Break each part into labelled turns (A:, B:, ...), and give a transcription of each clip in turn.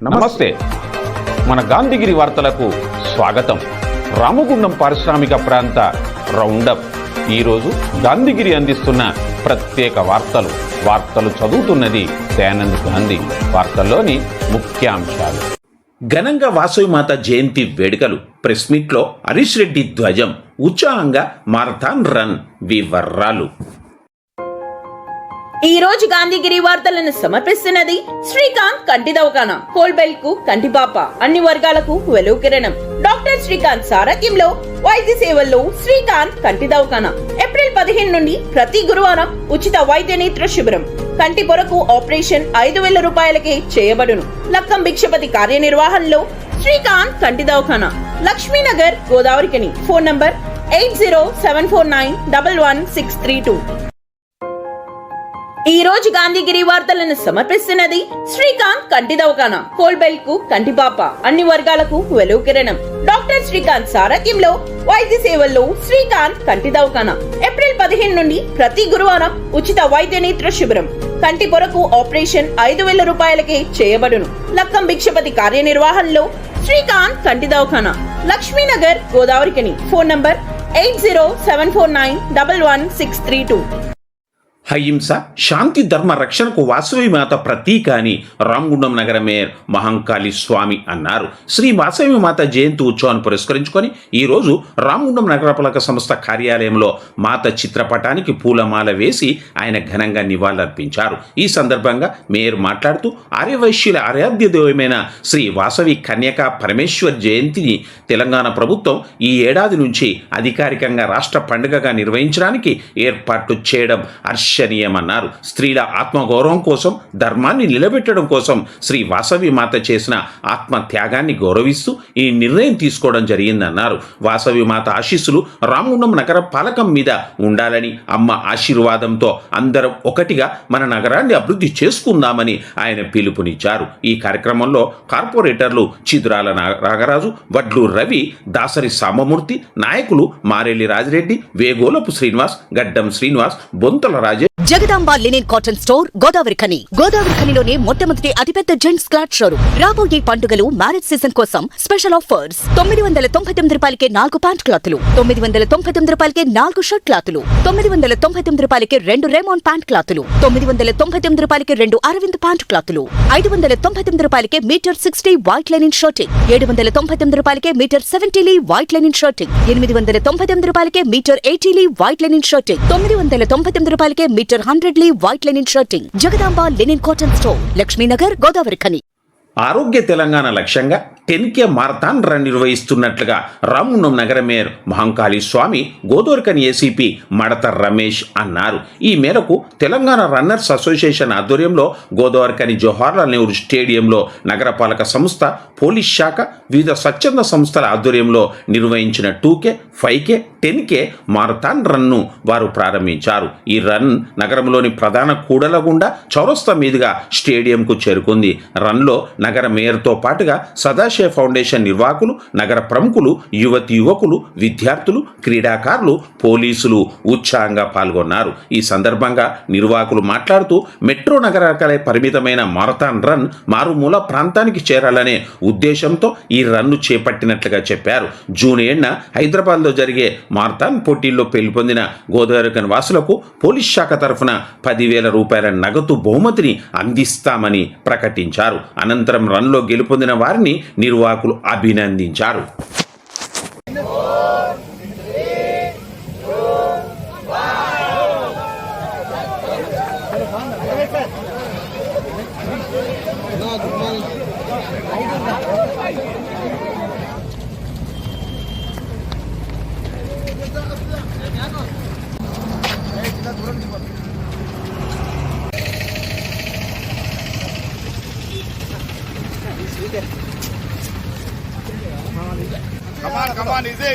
A: నమస్తే. మన గాంధీగిరి వార్తలకు స్వాగతం. రామగుండం పారిశ్రామిక ప్రాంత రౌండప్. ఈరోజు గాంధీగిరి అందిస్తున్న ప్రత్యేక వార్తలు చదువుతున్నది దయానంద్ గాంధీ. వార్తల్లోని ముఖ్యాంశాలు. ఘనంగా వాసవిమాత జయంతి వేడుకలు. ప్రెస్ మీట్లో హరీష్ రెడ్డి ధ్వజం. ఉత్సాహంగా మారథాన్ రన్. వివరాలు.
B: ఈ రోజు గాంధీగిరి వార్తలను సమర్పిస్తున్నది శ్రీకాంత్ కంటి దవాఖానా. కోల్బెల్ కు కంటిపాప, అన్ని వర్గాలకు వెలుగు కిరణం. డాక్టర్ శ్రీకాంత్ సారథ్యంలో వైద్య సేవల్లో శ్రీకాంత్ కంటి దవాఖానా. ఏప్రిల్ 15 నుండి ప్రతి గురువారం ఉచిత వైద్య నేత్ర శిబిరం. కంటి పొరకు ఆపరేషన్ 5,000 రూపాయలకే చేయబడును. లక్కం భిక్షపతి కార్యనిర్వహణలో శ్రీకాంత్ కంటి దవాఖానా, లక్ష్మీనగర్, గోదావరికని. Phone number 8074911632. ఈ రోజు గాంధీగిరి వార్తలను సమర్పిస్తున్నది శ్రీకాంత్ కంటి దవాఖానా. కోల్బెల్ కు కంటిపాప, అన్ని వర్గాలకు వెలుగు కిరణం. డాక్టర్ శ్రీకాంత్ సారథ్యంలో వైద్య సేవల్లో శ్రీకాంత్ కంటి దవాఖానా. ఏప్రిల్ 15 నుండి ప్రతి గురువారం ఉచిత వైద్య నేత్ర శిబిరం. కంటి పొరకు ఆపరేషన్ 5,000 రూపాయలకే చేయబడును. లక్కం భిక్షపతి కార్యనిర్వహణలో శ్రీకాంత్ కంటి దవాఖానా, లక్ష్మీనగర్, గోదావరికని. Phone number 8074911632.
A: అహింస, శాంతి, ధర్మ రక్షణకు వాసవిమాత ప్రతీక అని రామగుండం నగర మేయర్ మహంకాళి స్వామి అన్నారు. శ్రీ వాసవిమాత జయంతి ఉత్సవాన్ని పురస్కరించుకొని ఈరోజు రామగుండం నగరపాలక సంస్థ కార్యాలయంలో మాత చిత్రపటానికి పూలమాల వేసి ఆయన ఘనంగా నివాళులర్పించారు. ఈ సందర్భంగా మేయర్ మాట్లాడుతూ ఆర్యవైశ్యుల ఆరాధ్య దైవమైన శ్రీ వాసవి కన్యకా పరమేశ్వర్ జయంతిని తెలంగాణ ప్రభుత్వం ఈ ఏడాది నుంచి అధికారికంగా రాష్ట్ర పండుగగా నిర్వహించడానికి ఏర్పాట్లు చేయడం హర్షణీయమన్నారు. స్త్రీల ఆత్మగౌరవం కోసం, ధర్మాన్ని నిలబెట్టడం కోసం శ్రీ వాసవి మాత చేసిన ఆత్మ త్యాగాన్ని గౌరవిస్తూ ఈ నిర్ణయం తీసుకోవడం జరిగిందన్నారు. వాసవి మాత ఆశీస్సులు రామగుండం నగర పాలకం మీద ఉండాలని, అమ్మ ఆశీర్వాదంతో అందరం ఒకటిగా మన నగరాన్ని అభివృద్ధి చేసుకుందామని ఆయన పిలుపునిచ్చారు. ఈ కార్యక్రమంలో కార్పొరేటర్లు చిదురాల నాగరాజు, వడ్లు రవి, దాసరి సామమూర్తి, నాయకులు Marelli Rajireddy, Vegolapu Srinivas, Gaddam Srinivas, Bonthala Raje.
C: Jagadamba linen cotton store, Godavarikhani. గోదావరిఖనిలోనే మొట్టమొదటి అతిపెద్ద జెంట్స్ క్లాత్ షోరూమ్. రాబోయే పండుగలు, మ్యారేజ్ సీజన్ కోసం స్పెషల్ ఆఫర్స్. 999 రూపాయలకే 4 ప్యాంట్ క్లాతులు, 999 రూపాయలకే 4 షర్ట్ క్లాతులు, 999 రూపాయలకే 2 రేమాన్ ప్యాంట్ క్లాతులు, 999 రూపాయలకే 2 అరవింద్ ప్యాంట్ క్లాతులు, 599 రూపాయలకే మీటర్ 60 వైట్ లైనిన్ షర్టింగ్, 799 రూపాయలకే metre 70 lea white linen shirting, 899 రూపాయలకే metre 80 lea white linen shirting, 999 రూపాయలకే metre 100 lea white linen shirting. Jagadamba linen cotton store, Laxminagar, Godavarikhani.
A: ఆరోగ్య తెలంగాణ లక్ష్యంగా 10K మారథాన్ రన్ నిర్వహిస్తున్నట్లుగా రామగుండం నగర మేయర్ మహంకాళి స్వామి, గోదావరిఖని ఏసీపీ మడత రమేష్ అన్నారు. ఈ మేరకు తెలంగాణ రన్నర్స్ అసోసియేషన్ ఆధ్వర్యంలో గోదావరిఖని జవహర్లాల్ నెహ్రూ స్టేడియంలో నగరపాలక సంస్థ, పోలీస్ శాఖ, వివిధ స్వచ్ఛంద సంస్థల ఆధ్వర్యంలో నిర్వహించిన 2K, 5K, 10K marathon run వారు ప్రారంభించారు. ఈ రన్ నగరంలోని ప్రధాన కూడల గుండా చౌరస్తా మీదుగా స్టేడియంకు చేరుకుంది. రన్లో నగర మేయర్తో పాటుగా సదాశివ ఫౌండేషన్ నిర్వాహకులు, నగర ప్రముఖులు, యువకులు, విద్యార్థులు, క్రీడాకారులు, పోలీసులు ఉత్సాహంగా పాల్గొన్నారు. ఈ సందర్భంగా నిర్వాహకులు మాట్లాడుతూ మెట్రో నగరాలకే పరిమితమైన మారథాన్ రన్ మారుమూల ప్రాంతానికి చేరాలనే ఉద్దేశంతో ఈ రన్ను చేపట్టినట్లుగా చెప్పారు. జూన్ 8న హైదరాబాద్లో జరిగే మారథాన్ పోటీల్లో గెలుపొందిన గోదావరిఖని వాసులకు పోలీస్ శాఖ తరఫున 10,000 రూపాయల నగదు బహుమతిని అందిస్తామని ప్రకటించారు. అనంతరం రన్లో గెలుపొందిన వారిని నిర్వాహకులు అభినందించారు.
D: Come on, easy.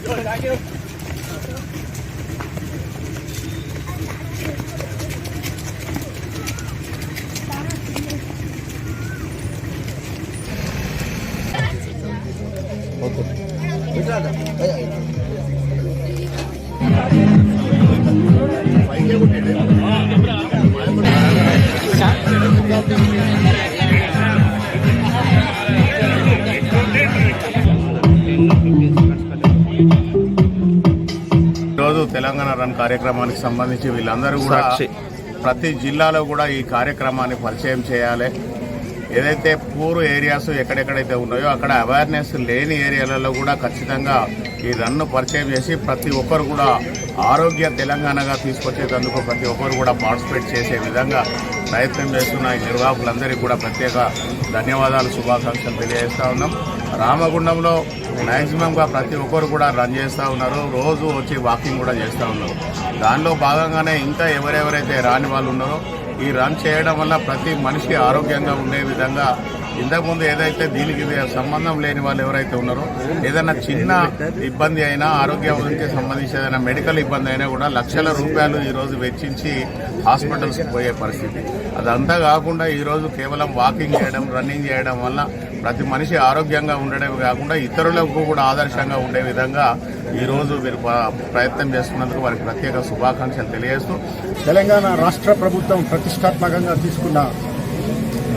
D: Good, thank you. ఈరోజు తెలంగాణ రన్ కార్యక్రమానికి సంబంధించి వీళ్ళందరూ కూడా ప్రతి జిల్లాలో కూడా ఈ కార్యక్రమాన్ని పరిచయం చేయాలి. ఏదైతే పూర్ ఏరియాస్ ఎక్కడెక్కడైతే ఉన్నాయో అక్కడ అవేర్నెస్ లేని ఏరియాలలో కూడా ఖచ్చితంగా ఈ రన్ను పరిచయం చేసి ప్రతి ఒక్కరు కూడా ఆరోగ్య తెలంగాణగా తీసుకొచ్చేందుకు ప్రతి ఒక్కరు కూడా పార్టిసిపేట్ చేసే విధంగా ప్రయత్నం చేస్తున్న ఈ నిర్వాహకులందరికీ కూడా ప్రత్యేక ధన్యవాదాలు, శుభాకాంక్షలు తెలియజేస్తూ ఉన్నాం. రామగుండంలో మ్యాక్సిమంగా ప్రతి ఒక్కరు కూడా రన్ చేస్తూ ఉన్నారు, రోజు వచ్చి వాకింగ్ కూడా చేస్తూ ఉన్నారు. దానిలో భాగంగానే ఇంకా ఎవరెవరైతే రాని వాళ్ళు ఉన్నారో ఈ రన్ చేయడం వల్ల ప్రతి మనిషి ఆరోగ్యంగా ఉండే విధంగా ఇంతకుముందు ఏదైతే దీనికి సంబంధం లేని వాళ్ళు ఎవరైతే ఉన్నారో ఏదైనా చిన్న ఇబ్బంది అయినా ఆరోగ్యానికి సంబంధించి ఏదైనా మెడికల్ ఇబ్బంది అయినా కూడా లక్షల రూపాయలు ఈరోజు వెచ్చించి హాస్పిటల్స్కి పోయే పరిస్థితి. అదంతా కాకుండా ఈరోజు కేవలం వాకింగ్ చేయడం, రన్నింగ్ చేయడం వల్ల ప్రతి మనిషి ఆరోగ్యంగా ఉండడమే కాకుండా ఇతరులకు కూడా ఆదర్శంగా ఉండే విధంగా ఈరోజు మీరు ప్రయత్నం చేస్తున్నందుకు వారికి ప్రత్యేక శుభాకాంక్షలు తెలియజేస్తూ
E: తెలంగాణ రాష్ట్ర ప్రభుత్వం ప్రతిష్టాత్మకంగా తీసుకున్న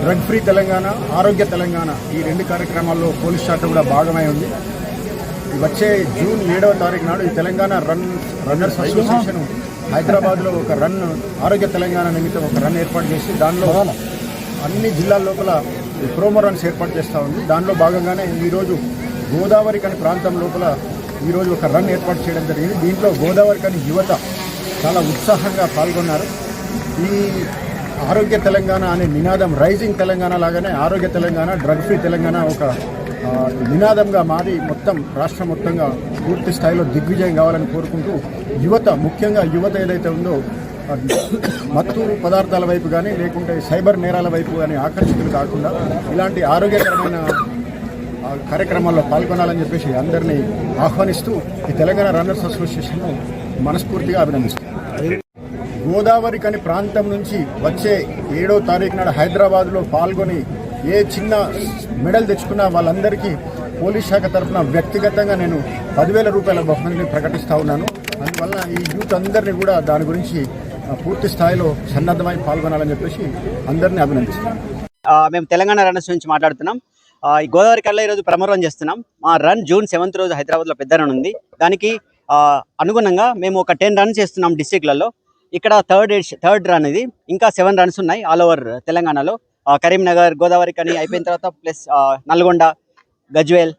E: డ్రగ్ ఫ్రీ తెలంగాణ, ఆరోగ్య తెలంగాణ ఈ రెండు కార్యక్రమాల్లో పోలీస్ శాఖ కూడా భాగమై ఉంది. వచ్చే జూన్ 7వ తారీఖు నాడు ఈ తెలంగాణ రన్నర్స్ అసోసియేషన్ హైదరాబాద్లో ఒక రన్, ఆరోగ్య తెలంగాణ నిమిత్తం ఒక రన్ ఏర్పాటు చేసి దానిలో అన్ని జిల్లాల లోపల ప్రోమో రన్స్ ఏర్పాటు చేస్తూ ఉంది. దానిలో భాగంగానే ఈరోజు గోదావరి కని ప్రాంతం లోపల ఈరోజు ఒక రన్ ఏర్పాటు చేయడం జరిగింది. దీంట్లో గోదావరి కని యువత చాలా ఉత్సాహంగా పాల్గొన్నారు. ఈ ఆరోగ్య తెలంగాణ అనే నినాదం రైజింగ్ తెలంగాణ లాగానే ఆరోగ్య తెలంగాణ, డ్రగ్ ఫ్రీ తెలంగాణ ఒక నినాదంగా మారి మొత్తం రాష్ట్రం మొత్తంగా పూర్తి స్థాయిలో దిగ్విజయం కావాలని కోరుకుంటూ యువత, ముఖ్యంగా యువత ఏదైతే ఉందో మత్తూరు పదార్థాల వైపు కానీ లేకుంటే సైబర్ నేరాల వైపు కానీ ఆకర్షితులు కాకుండా ఇలాంటి ఆరోగ్యకరమైన కార్యక్రమాల్లో పాల్గొనాలని చెప్పేసి అందరినీ ఆహ్వానిస్తూ ఈ తెలంగాణ రన్నర్స్ అసోసియేషన్ను మనస్ఫూర్తిగా అభినందిస్తున్నాను. గోదావరి కని ప్రాంతం నుంచి వచ్చే 7వ తారీఖు నాడు హైదరాబాద్లో పాల్గొని ఏ చిన్న మెడల్ తెచ్చుకున్నా వాళ్ళందరికీ పోలీస్ శాఖ తరఫున వ్యక్తిగతంగా నేను 10,000 రూపాయల బహుమతిని ప్రకటిస్తూ ఉన్నాను. అందువల్ల ఈ యూత్ అందరినీ కూడా దాని గురించి పూర్తి స్థాయిలో సన్నద్ధమై పాల్గొనాలని చెప్పేసి అందరినీ అభినందిస్తున్నాను.
F: మేము తెలంగాణ రన్నర్స్ నుంచి మాట్లాడుతున్నాం. ఈ గోదావరి కల్లా ఈరోజు ప్రమోరం చేస్తున్నాం. మా రన్ జూన్ 7th రోజు హైదరాబాద్లో పెద్ద రన్ ఉంది. దానికి అనుగుణంగా మేము ఒక 10 రన్స్ చేస్తున్నాం డిస్ట్రిక్ట్లలో. ఇక్కడ థర్డ్ రన్ ఇది. ఇంకా 7 రన్స్ ఉన్నాయి ఆల్ ఓవర్ తెలంగాణలో. కరీంనగర్, గోదావరి కని అయిపోయిన తర్వాత ప్లస్ నల్గొండ, గజ్వేల్,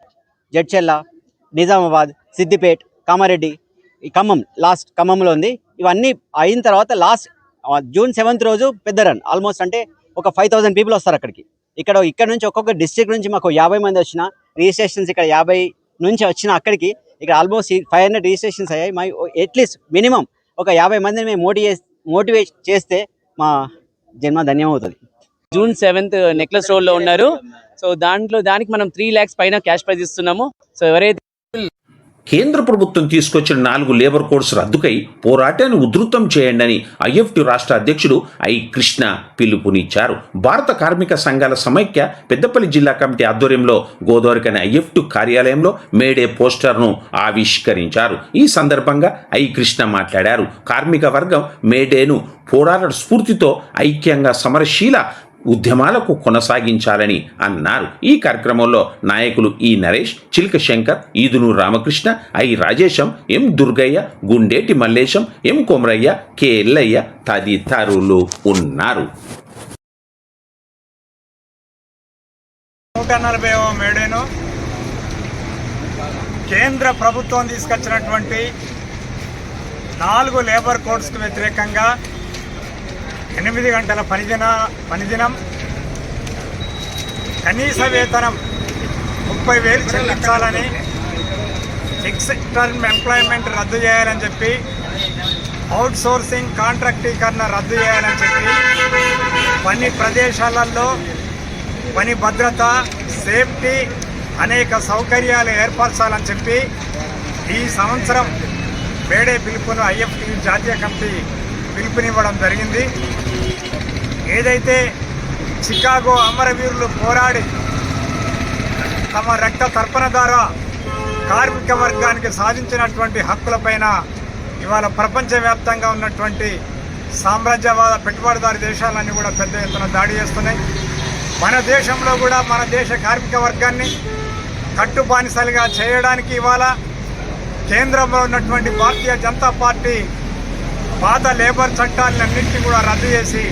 F: జడ్చెల్ల, నిజామాబాద్, సిద్దిపేట్, కామారెడ్డి, ఈ ఖమ్మం, లాస్ట్ ఖమ్మంలో ఉంది. ఇవన్నీ అయిన తర్వాత లాస్ట్ జూన్ 7th రోజు పెద్ద రన్. ఆల్మోస్ట్ అంటే ఒక 5,000 పీపుల్ వస్తారు అక్కడికి. ఇక్కడ నుంచి ఒక్కొక్క డిస్ట్రిక్ట్ నుంచి మాకు 50 మంది వచ్చిన రిజిస్ట్రేషన్స్, ఇక్కడ 50 నుంచి వచ్చిన అక్కడికి ఇక్కడ ఆల్మోస్ట్ 500 రిజిస్ట్రేషన్స్ అయ్యాయి. మా అట్లీస్ట్ మినిమం ఒక 50 మందిని మేము మోటివేట్ చేస్తే మా జన్మ ధన్యమవుతుంది.
G: జూన్ 7th నెక్లెస్ రోడ్లో ఉన్నారు. సో దానికి మనం 3 lakhs పైన క్యాష్ ప్రైజ్ ఇస్తున్నాము. సో ఎవరైతే
A: కేంద్ర ప్రభుత్వం తీసుకొచ్చిన 4 లేబర్ కోడ్స్ రద్దుకై పోరాటాన్ని ఉధృతం చేయండి అని ఐఎఫ్టి రాష్ట్ర అధ్యక్షుడు ఐ కృష్ణ పిలుపునిచ్చారు. భారత కార్మిక సంఘాల సమైక్య పెద్దపల్లి జిల్లా కమిటీ ఆధ్వర్యంలో గోదావరికని ఐఎఫ్టి కార్యాలయంలో మేడే పోస్టర్ను ఆవిష్కరించారు. ఈ సందర్భంగా ఐ కృష్ణ మాట్లాడారు. కార్మిక వర్గం మేడేను పోరాట స్ఫూర్తితో ఐక్యంగా సమరశీల ఉద్యమాలకు కొనసాగించాలని అన్నారు. ఈ కార్యక్రమంలో నాయకులు E Naresh, Chilka Shankar, Edunu Ramakrishna, I Rajesham, M Durgaiah, Gundeti Mallesham, M Komuraiah, K Yellaiah తదితరులు ఉన్నారు.
H: 140వ మేడేను కేంద్ర ప్రభుత్వం తీసుకొచ్చినటువంటి 4 లేబర్ కోడ్స్కు వ్యతిరేకంగా 8 గంటల పనిదినం, కనీస వేతనం 30,000 చెల్లించాలని, ఫిక్స్డ్ టర్మ్ ఎంప్లాయ్మెంట్ రద్దు చేయాలని చెప్పి, అవుట్ సోర్సింగ్ కాంట్రాక్టీకరణ రద్దు చేయాలని చెప్పి, పని ప్రదేశాలలో పని భద్రత, సేఫ్టీ, అనేక సౌకర్యాలు ఏర్పరచాలని చెప్పి ఈ సంవత్సరం మేడే పిలుపును ఐఎఫ్టి జాతీయ కమిటీ పిలుపునివ్వడం జరిగింది. ఏదైతే చికాగో అమరవీరులు పోరాడి తమ రక్త తర్పణ ద్వారా కార్మిక వర్గానికి సాధించినటువంటి హక్కులపైన ఇవాళ ప్రపంచవ్యాప్తంగా ఉన్నటువంటి సామ్రాజ్యవాద పెట్టుబడిదారు దేశాలన్నీ కూడా పెద్ద ఎత్తున దాడి చేస్తున్నాయి. మన దేశంలో కూడా మన దేశ కార్మిక వర్గాన్ని కట్టుబానిసలుగా చేయడానికి ఇవాళ కేంద్రంలో ఉన్నటువంటి భారతీయ జనతా పార్టీ పాత లేబర్ చట్టాలన్నింటినీ కూడా రద్దు చేసి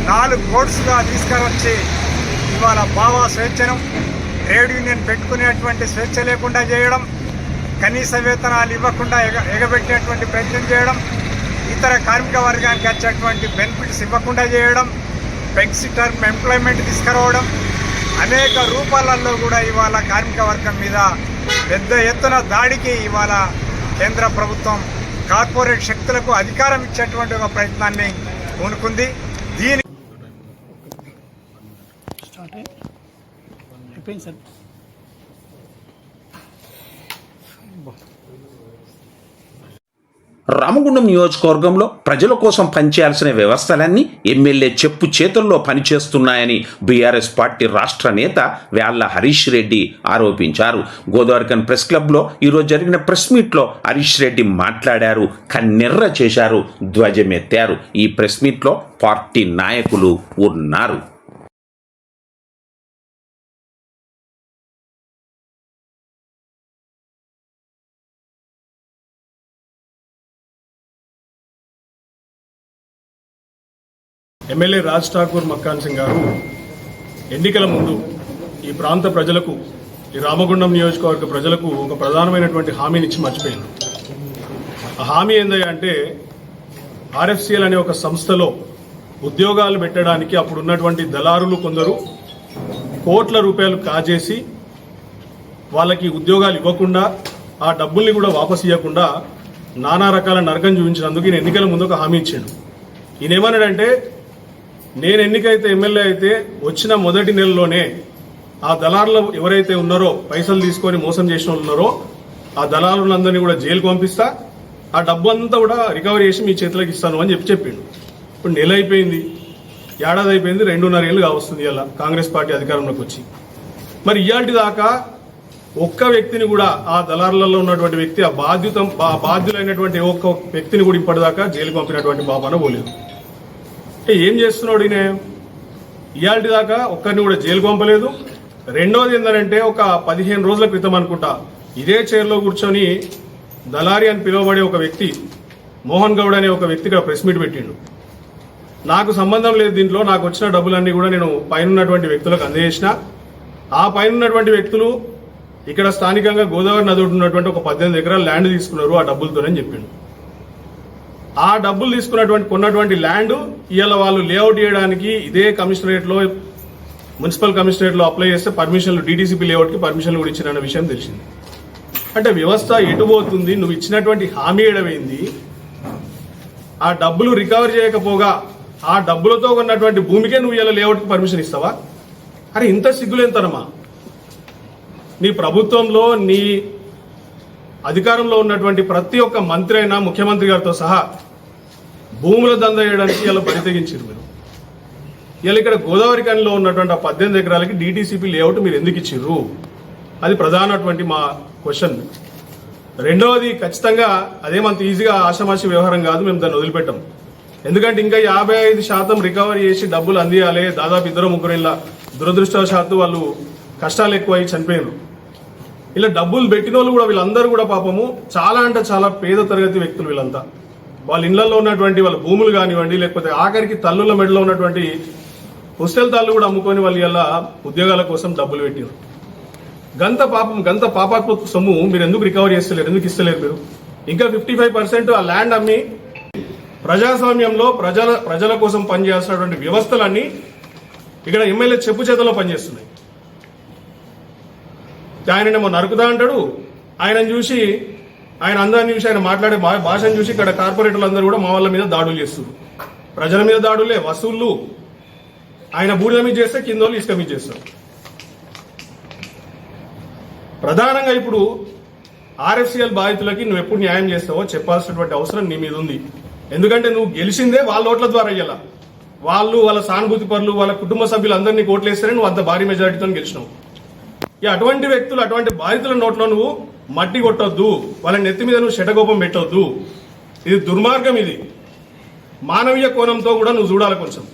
H: 4 కోడ్స్గా తీసుకువచ్చి ఇవాళ భావ స్వేచ్ఛను, ట్రేడ్ యూనియన్ పెట్టుకునేటువంటి స్వేచ్ఛ లేకుండా చేయడం, కనీస వేతనాలు ఇవ్వకుండా ఎగబెట్టేటువంటి ప్రయత్నం చేయడం, ఇతర కార్మిక వర్గానికి వచ్చేటువంటి బెనిఫిట్స్ ఇవ్వకుండా చేయడం, ఫ్లెక్సీ టర్మ్ ఎంప్లాయ్మెంట్ తీసుకురావడం, అనేక రూపాలలో కూడా ఇవాళ కార్మిక వర్గం మీద పెద్ద ఎత్తున దాడికి ఇవాళ కేంద్ర ప్రభుత్వం కార్పొరేట్ శక్తులకు అధికారం ఇచ్చేటువంటి ఒక ప్రయత్నాన్ని పూనుకుంది. దీని
A: రామగుండం నియోజకవర్గంలో ప్రజల కోసం పనిచేయాల్సిన వ్యవస్థలన్నీ ఎమ్మెల్యే చెప్పు చేతుల్లో పనిచేస్తున్నాయని బీఆర్ఎస్ పార్టీ రాష్ట్ర నేత వ్యాళ్ల హరీష్ రెడ్డి ఆరోపించారు. గోదావరికన్ ప్రెస్ క్లబ్లో ఈరోజు జరిగిన ప్రెస్ మీట్లో హరీష్ రెడ్డి మాట్లాడారు, కన్నెర్ర చేశారు, ధ్వజమెత్తారు. ఈ ప్రెస్ మీట్లో పార్టీ నాయకులు ఉన్నారు.
I: ఎమ్మెల్యే రాజ్ ఠాకూర్ మక్కాన్ సింగ్ గారు ఎన్నికల ముందు ఈ ప్రాంత ప్రజలకు, ఈ రామగుండం నియోజకవర్గ ప్రజలకు ఒక ప్రధానమైనటువంటి హామీని ఇచ్చి మర్చిపోయింది. ఆ హామీ ఏంటంటే ఆర్ఎఫ్సిఎల్ అనే ఒక సంస్థలో ఉద్యోగాలు పెట్టడానికి అప్పుడున్నటువంటి దళారులు కొందరు కోట్ల రూపాయలు కాజేసి వాళ్ళకి ఉద్యోగాలు ఇవ్వకుండా, ఆ డబ్బుల్ని కూడా వాపసు ఇవ్వకుండా నానా రకాల నరకం చూపించినందుకు ఈయన ఎన్నికల ముందు ఒక హామీ ఇచ్చాడు. ఈయన ఏమన్నాడంటే, నేను ఎన్నికైతే ఎమ్మెల్యే అయితే వచ్చిన మొదటి నెలలోనే ఆ దళారులు ఎవరైతే ఉన్నారో, పైసలు తీసుకొని మోసం చేసిన వాళ్ళు ఉన్నారో ఆ దళారులందరినీ కూడా జైలుకు పంపిస్తా, ఆ డబ్బు అంతా కూడా రికవరీ చేసి మీ చేతిలోకి ఇస్తాను అని చెప్పిండు. ఇప్పుడు నెల అయిపోయింది, ఏడాది అయిపోయింది, 2.5 ఏళ్ళు కావస్తుంది ఇలా కాంగ్రెస్ పార్టీ అధికారంలోకి వచ్చి. మరి ఇయాల్టి దాకా ఒక్క వ్యక్తిని కూడా, ఆ దళారులలో ఉన్నటువంటి వ్యక్తి, ఆ బాధ్యులైనటువంటి ఒక్క వ్యక్తిని కూడా ఇప్పటిదాకా జైలుకు పంపినటువంటి బాబాన పోలేదు. అంటే ఏం చేస్తున్నాడు ఈయన? ఇయాల్టి దాకా ఒక్కరిని కూడా జైలుకు పంపలేదు. రెండోది ఏంటంటే, ఒక 15 రోజుల క్రితం అనుకుంటా ఇదే చైర్లో కూర్చొని దళారి అని పిలువబడే ఒక వ్యక్తి, మోహన్ గౌడ్ అనే ఒక వ్యక్తి ఇక్కడ ప్రెస్ మీట్ పెట్టిండు. నాకు సంబంధం లేదు దీంట్లో, నాకు వచ్చిన డబ్బులన్నీ కూడా నేను పైన వ్యక్తులకు అందజేసిన. ఆ పైన ఉన్నటువంటి వ్యక్తులు ఇక్కడ స్థానికంగా గోదావరి నది ఉన్నటువంటి ఒక 18 ఎకరాల ల్యాండ్ తీసుకున్నారు ఆ డబ్బులతోనే చెప్పిండు. ఆ డబ్బులు తీసుకున్నటువంటి కొన్నటువంటి ల్యాండ్ ఇవాళ వాళ్ళు లేఅవుట్ చేయడానికి ఇదే కమిషనరేట్ లో, మున్సిపల్ కమిషనరేట్ లో అప్లై చేస్తే పర్మిషన్లు, డీటీసీపీ లేఅవుట్ కి పర్మిషన్లు కూడా ఇచ్చిన విషయం తెలిసింది. అంటే వ్యవస్థ ఎటుపోతుంది? నువ్వు ఇచ్చినటువంటి హామీ ఎడమైంది. ఆ డబ్బులు రికవర్ చేయకపోగా ఆ డబ్బులతో ఉన్నటువంటి భూమికే నువ్వు ఇలా లేఅవుట్ కి పర్మిషన్ ఇస్తావా? అరే ఇంత సిగ్గులేంతనమా? నీ ప్రభుత్వంలో, నీ అధికారంలో ఉన్నటువంటి ప్రతి ఒక్క మంత్రి అయినా, ముఖ్యమంత్రి గారితో సహా భూముల దంద చేయడానికి ఇలా బరితెగించారు మీరు. ఇలా ఇక్కడ గోదావరి కనిలో ఉన్నటువంటి ఆ 18 ఎకరాలకి డీటీసీపీ లేఅవుట్ మీరు ఎందుకు ఇచ్చిర్రు? అది ప్రధానటువంటి మా క్వశ్చన్. రెండవది, ఖచ్చితంగా అదేమంత ఈజీగా ఆషామాషి వ్యవహారం కాదు, మేము దాన్ని వదిలిపెట్టాం. ఎందుకంటే ఇంకా 55% రికవరీ చేసి డబ్బులు అందియాలి. దాదాపు 2-3 ఇలా దురదృష్టవశాత్తు వాళ్ళు కష్టాలు ఎక్కువై చనిపోయారు. ఇలా డబ్బులు పెట్టిన వాళ్ళు కూడా వీళ్ళందరూ కూడా పాపము చాలా అంటే చాలా పేద తరగతి వ్యక్తులు. వీళ్ళంతా వాళ్ళ ఇళ్లలో ఉన్నటువంటి వాళ్ళ భూములు కానివ్వండి, లేకపోతే ఆఖరికి తల్లుల మెడలో ఉన్నటువంటి పుస్తల తాళ్ళు కూడా అమ్ముకొని వాళ్ళు ఇలా ఉద్యోగాల కోసం డబ్బులు పెట్టారు. గంత పాపాత్మక సొమ్ము మీరు ఎందుకు రికవరీ చేస్తలేరు? ఎందుకు ఇస్తలేరు మీరు? ఇంకా 55% ఆ ల్యాండ్ అమ్మి ప్రజాస్వామ్యంలో ప్రజల కోసం పనిచేయాల్సినటువంటి వ్యవస్థలన్నీ ఇక్కడ ఎమ్మెల్యే చెప్పు చేతలో పనిచేస్తున్నాయి. ఆయననేమో నరుకుదా అంటాడు. ఆయనను చూసి, ఆయన అందరిని చూసి, ఆయన మాట్లాడే భాషను చూసి ఇక్కడ కార్పొరేటర్లు అందరూ కూడా మా వాళ్ళ మీద దాడులు చేస్తారు. ప్రజల మీద దాడులే, వసూళ్లు. ఆయన బూడిద మీద చేస్తే కింద వాళ్ళు ఇసుక మీద చేస్తారు. ప్రధానంగా ఇప్పుడు ఆర్ఎఫ్సిఎల్ బాధితులకి నువ్వు ఎప్పుడు న్యాయం చేస్తావో చెప్పాల్సినటువంటి అవసరం నీ మీద ఉంది. ఎందుకంటే నువ్వు గెలిచిందే వాళ్ళ ఓట్ల ద్వారా అయ్యేలా. వాళ్ళు, వాళ్ళ సానుభూతి పరులు, వాళ్ళ కుటుంబ సభ్యులు అందరినీ ఓట్లేస్తేనే నువ్వు అంత భారీ మెజారిటీతో గెలిచినావు. అటువంటి వ్యక్తులు, అటువంటి బాధితుల నోట్లో నువ్వు మట్టి కొట్టొద్దు, వాళ్ళ నెత్తి మీద నువ్వు శటకోపం పెట్టొద్దు. ఇది దుర్మార్గం. ఇది మానవీయ కోణంతో కూడా నువ్వు చూడాలి. కొంచెం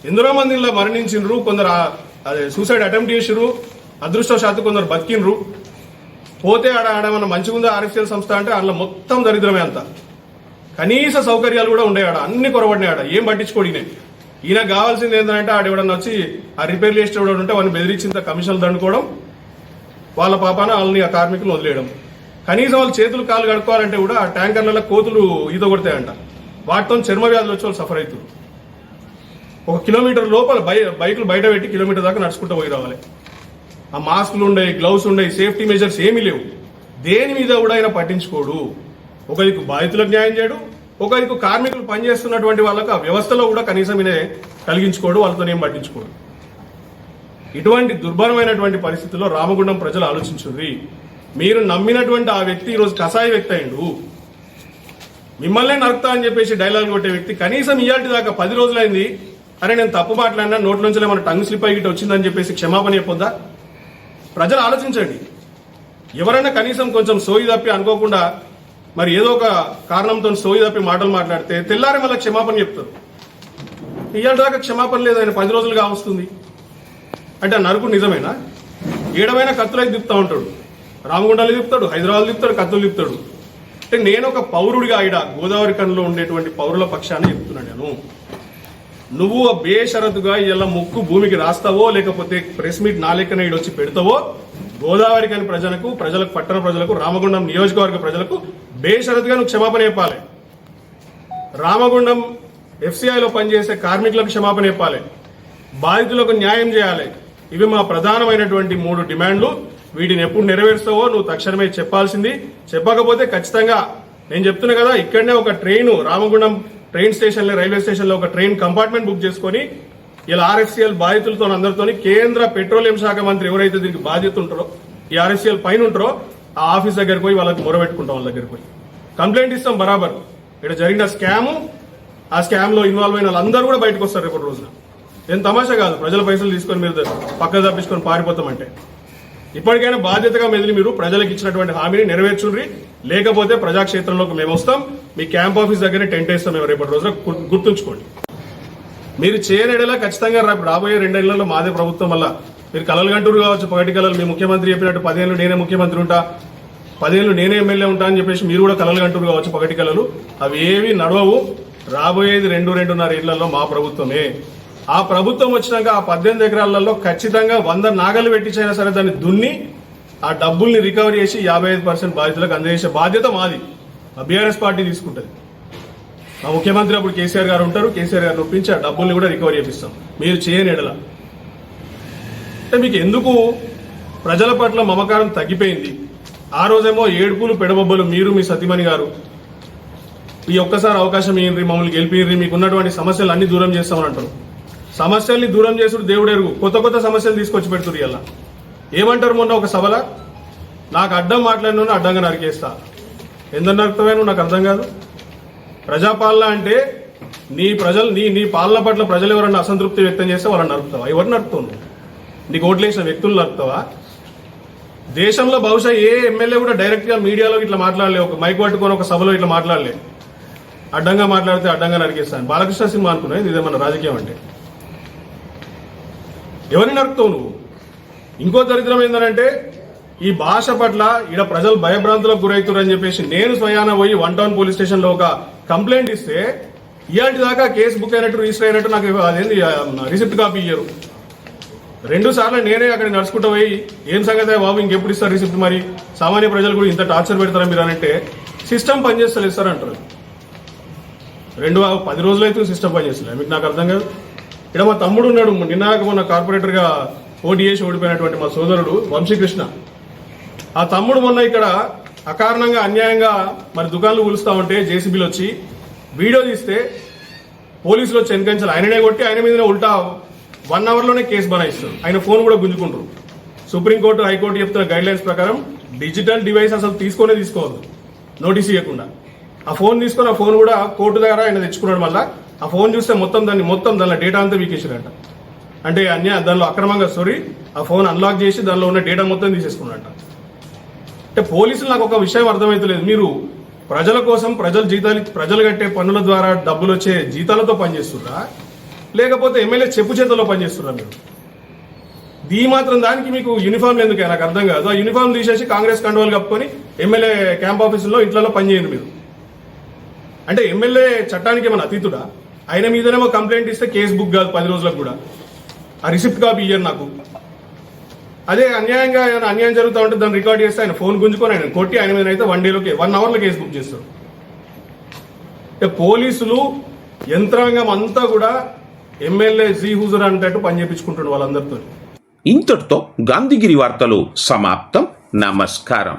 I: ఎందరో మంది ఇలా మరణించిండ్రు, కొందరు అదే సూసైడ్ అటెంప్ట్ చేసిర్రు, అదృష్టవశాత్తు కొందరు బతికిండ్రు. పోతే ఆడేమన్నా మంచిగా ఉందా ఆర్ఎఫ్సిఎల్ సంస్థ అంటే అందులో మొత్తం దరిద్రమే. అంత కనీస సౌకర్యాలు కూడా ఉండే ఆడ, అన్ని కొరబడినాయి ఆడ, ఏం పట్టించుకోడినాయి. ఈయన కావాల్సింది ఏంటంటే ఆడెవడన్నా వచ్చి ఆ రిపేర్ లిస్ట్ ఎవడ ఉంటే వాళ్ళని బెదిరించిన కమిషన్లు దండుకోవడం, వాళ్ళ పాపాన వాళ్ళని ఆ కార్మికులు వదిలేయడం. కనీసం వాళ్ళు చేతులు కాళ్ళు కడుక్కోవాలంటే కూడా ఆ ట్యాంకర్లలో కోతులు ఈత కొడతాయంట, వాటితో చర్మ వ్యాధులు వచ్చి వాళ్ళు సఫర్ అవుతారు. 1 కిలోమీటర్ లోపల బైకులు బయట పెట్టి కిలోమీటర్ దాకా నడుచుకుంటూ పోయి రావాలి. ఆ మాస్కులు ఉండయి, గ్లౌస్ ఉండయి, సేఫ్టీ మెజర్స్ ఏమీ లేవు. దేని మీద కూడా ఆయన పట్టించుకోడు. ఒకరికి బాధితులకు న్యాయం చేయడు, ఒకరికి కార్మికులు పనిచేస్తున్నటువంటి వాళ్ళకు ఆ వ్యవస్థలో కూడా కనీసం ఈయన కలిగించుకోడు, వాళ్ళతో ఏం పట్టించుకోడు. ఇటువంటి దుర్భరమైనటువంటి పరిస్థితుల్లో రామగుండం ప్రజలు ఆలోచించుర్రి. మీరు నమ్మినటువంటి ఆ వ్యక్తి ఈరోజు కసాయి వ్యక్తి అయిండు. మిమ్మల్నే నరుకుతా అని చెప్పేసి డైలాగ్ కొట్టే వ్యక్తి కనీసం ఇయాటి దాకా 10 రోజులైంది, అరే నేను తప్పు మాట్లాడినా, నోట్లోంచి మన టంగ్ స్లిప్ అయ్యి వచ్చిందని చెప్పేసి క్షమాపణ చెప్పొద్దా? ప్రజలు ఆలోచించండి. ఎవరైనా కనీసం కొంచెం సోయి తప్పి అనుకోకుండా మరి ఏదో ఒక కారణంతో సోయి తప్పి మాటలు మాట్లాడితే తెల్లారి మళ్ళీ క్షమాపణ చెప్తారు. ఇయాటి దాకా క్షమాపణ లేదు, ఆయన 10 రోజులుగా వస్తుంది అంటే ఆ నరుకుడు నిజమేనా? ఏడవైనా కత్తులకి తిప్పుతా ఉంటాడు, రామగుండాలు తిప్పుతాడు, హైదరాబాద్ తిప్పుతాడు, కత్తులు తిప్పుతాడు. అంటే నేను ఒక పౌరుడిగా ఈడ గోదావరి కనులో ఉండేటువంటి పౌరుల పక్షాన్ని చెప్తున్నాను. నేను నువ్వు బేషరతుగా ఇలా ముక్కు భూమికి రాస్తావో లేకపోతే ప్రెస్ మీట్ నా లెక్కన ఈడొచ్చి పెడతావో గోదావరి కని ప్రజలకు, పట్టణ ప్రజలకు, రామగుండం నియోజకవర్గ ప్రజలకు బేషరతుగా నువ్వు క్షమాపణ చెప్పాలి. రామగుండం ఎఫ్సిఐలో పనిచేసే కార్మికులకు క్షమాపణ చెప్పాలి. బాధితులకు న్యాయం చేయాలి. ఇవి మా ప్రధానమైనటువంటి 3 డిమాండ్లు. వీటిని ఎప్పుడు నెరవేరుస్తావో నువ్వు తక్షణమే చెప్పాల్సింది. చెప్పకపోతే ఖచ్చితంగా నేను చెప్తున్నా కదా, ఇక్కడనే ఒక ట్రైన్ రామగుండం ట్రైన్ స్టేషన్ లో, రైల్వే స్టేషన్ లో ఒక ట్రైన్ కంపార్ట్మెంట్ బుక్ చేసుకుని ఇలా ఆర్ఎఫ్సిఎల్ బాధితులతో అందరితో కేంద్ర పెట్రోలియం శాఖ మంత్రి ఎవరైతే దీనికి బాధ్యత ఉంటారో, ఈ ఆర్ఎఫ్సిఎల్ పైన ఉంటారో ఆ ఆఫీస్ దగ్గరికి పోయి వాళ్ళకి మొరబెట్టుకుంటాం. వాళ్ళ దగ్గరికి పోయి కంప్లైంట్ ఇస్తాం. బరాబర్ ఇక్కడ జరిగిన స్కామ్, ఆ స్కామ్ లో ఇన్వాల్వ్ అయిన వాళ్ళందరూ కూడా బయటకు వస్తారు రేపటి రోజున. ఏం తమాషా కాదు, ప్రజల పైసలు తీసుకొని మీరు పక్కకు తప్పించుకొని పారిపోతామంటే. ఇప్పటికైనా బాధ్యతగా మెదిలి మీరు ప్రజలకు ఇచ్చినటువంటి హామీని నెరవేర్చుండ్రి. లేకపోతే ప్రజాక్షేత్రంలోకి మేము వస్తాం, మీ క్యాంప్ ఆఫీస్ దగ్గర టెంట్ వేస్తాం మేము రేపటి రోజున. గుర్తుంచుకోండి. మీరు చేయనేడలా ఖచ్చితంగా రాబోయే 2 ఏళ్లలో మాదే ప్రభుత్వం వల్ల మీరు కలలు గంటూరు కావచ్చు, పగటి కలలు. మీ ముఖ్యమంత్రి చెప్పినట్టు 10 ఏళ్ళు నేనే ముఖ్యమంత్రి ఉంటా, 10 ఏళ్ళు నేనే ఎమ్మెల్యే ఉంటా అని చెప్పేసి మీరు కూడా కలలు గంటూరు కావచ్చు, పగటి కలలు. అవి ఏవి నడవవు. రాబోయేది 2-2.5 ఏళ్లలో మా ప్రభుత్వమే. ఆ ప్రభుత్వం వచ్చినాక ఆ 18 ఎకరాలలో ఖచ్చితంగా 100 నాగలు పెట్టించైనా సరే దాన్ని దున్ని ఆ డబ్బుల్ని రికవరీ చేసి 55% బాధితులకు అందజేసే బాధ్యత మాది. బీఆర్ఎస్ పార్టీ తీసుకుంటుంది. మా ముఖ్యమంత్రి అప్పుడు కేసీఆర్ గారు ఉంటారు, కేసీఆర్ గారిని ఒప్పించి ఆ డబ్బుల్ని కూడా రికవరీ చేపిస్తాం. మీరు చేయని ఎడల అంటే మీకు ఎందుకు ప్రజల పట్ల మమకారం తగ్గిపోయింది? ఆ రోజేమో ఏడుపులు పెడబొబ్బలు మీరు, మీ సతీమణి గారు ఈ ఒక్కసారి అవకాశం ఇయ్యండి, మమ్మల్ని గెలిపియ్యండి, మీకు ఉన్నటువంటి సమస్యలు అన్ని దూరం చేస్తామని అంటారు. సమస్యల్ని దూరం చేసుడు దేవుడెరుగు. కొత్త సమస్యలు తీసుకొచ్చి పెడుతురు. ఇలా ఏమంటారు? మొన్న ఒక సభలో నాకు అడ్డం మాట్లాడిన అడ్డంగా నరికేస్తా. ఎందుకు నరుకుతావే నువ్వు? నాకు అర్థం కాదు. ప్రజాపాలన అంటే నీ ప్రజలు నీ పాలన పట్ల ప్రజలు ఎవరన్నా అసంతృప్తి వ్యక్తం చేస్తే వాళ్ళని నరుకుతావా? ఎవరు నరుకుతావు? నీకు ఓట్లేసిన వ్యక్తులు నరుకుతావా? దేశంలో బహుశా ఏ ఎమ్మెల్యే కూడా డైరెక్ట్ గా మీడియాలో ఇట్లా మాట్లాడలే, ఒక మైక్ పట్టుకొని ఒక సభలో ఇట్లా మాట్లాడలే. అడ్డంగా మాట్లాడితే అడ్డంగా నరికేస్తాను. బాలకృష్ణ సినిమా అనుకున్నాయి ఇదేమన్నా రాజకీయం అంటే? ఎవరిని నరుకుతావు నువ్వు? ఇంకో దరిద్రం ఏంటంటే ఈ భాష పట్ల ఈడ ప్రజలు భయభ్రాంతులకు గురవుతారని చెప్పేసి నేను స్వయాన పోయి 1 టౌన్ పోలీస్ స్టేషన్ లో ఒక కంప్లైంట్ ఇస్తే ఇయాటి దాకా కేసు బుక్ అయినట్టు, రిజిస్టర్ అయినట్టు నాకు అదేంది రిసిప్ట్ కాపీ ఇయ్యరు. 2 సార్లు నేనే అక్కడ నడుచుకుంటూ పోయి ఏం సంగతి బాబు ఇంకెప్పుడు ఇస్తారు రిసిప్ట్? మరి సామాన్య ప్రజలు కూడా ఇంత టార్చర్ పెడతారా మీరు అంటే సిస్టమ్ పనిచేస్తలేదు సార్ అంటారు. 10 రోజులు అయితే సిస్టమ్ పనిచేస్తలేదు. మీకు నాకు అర్థం కాదు. ఇక్కడ మా తమ్ముడు ఉన్నాడు, నిన్నాక మొన్న కార్పొరేటర్ గా పోటీ చేసి ఓడిపోయినటువంటి మా సోదరుడు వంశీకృష్ణ. ఆ తమ్ముడు మొన్న ఇక్కడ అకారణంగా అన్యాయంగా మరి దుకాణాలు కూలుస్తా ఉంటే జేసీబీలు వచ్చి వీడియో తీస్తే పోలీసులు వచ్చి వెనకంచాలి. ఆయననే కొట్టి ఆయన మీదనే ఉల్టా 1 అవర్లోనే కేసు బనాయిస్తారు. ఆయన ఫోన్ కూడా గుంజుకుంటారు. సుప్రీంకోర్టు, హైకోర్టు చెప్తున్న గైడ్ లైన్స్ ప్రకారం డిజిటల్ డివైస్ అసలు తీసుకోవద్దు నోటీస్ ఇవ్వకుండా. ఆ ఫోన్ తీసుకొని ఆ ఫోన్ కూడా కోర్టు దగ్గర ఆయన తెచ్చుకున్నాడు. మళ్ళీ ఆ ఫోన్ చూస్తే మొత్తం దానిలో డేటా అంతా వీకేసారంట. అంటే దానిలో అక్రమంగా ఆ ఫోన్ అన్లాక్ చేసి దానిలో ఉన్న డేటా మొత్తం తీసేసుకున్నాడంట. అంటే పోలీసులు నాకు ఒక విషయం అర్థమైతలేదు, మీరు ప్రజల కోసం ప్రజలు కట్టే పన్నుల ద్వారా డబ్బులు వచ్చే జీతాలతో పనిచేస్తుర్రా, లేకపోతే ఎమ్మెల్యే చెప్పు చేతల్లో పనిచేస్తుర్రా? మీరు ఈ మాత్రం దానికి మీకు యూనిఫామ్ ఎందుకే నాకు అర్థం కాదు. ఆ యూనిఫామ్ తీసేసి కాంగ్రెస్ కండువాలు కప్పుకొని ఎమ్మెల్యే క్యాంప్ ఆఫీసులో ఇంట్లో పనిచేయండి మీరు. అంటే ఎమ్మెల్యే చట్టానికి ఏమైనా అతీతుడా? ఆయన మీదనేమో కంప్లైంట్ ఇస్తే కేసు బుక్ కాదు 10 రోజులకు కూడా, ఆ రిసిప్ట్ కాపీ ఇయ్యరు నాకు. అదే అన్యాయంగా ఏమైనా అన్యాయం జరుగుతూ ఉంటే దాన్ని రికార్డ్ చేస్తే ఆయన ఫోన్ గుంజుకొని ఆయన కొట్టి ఆయన మీద అయితే 1 అవర్లో కేసు బుక్ చేస్తారు. పోలీసులు యంత్రాంగం అంతా కూడా ఎమ్మెల్యే జీ హుజూర్ అంటట్టు పని చేయించుకుంటున్నారు వాళ్ళందరితో.
A: ఇంతటితో గాంధీగిరి వార్తలు సమాప్తం. నమస్కారం.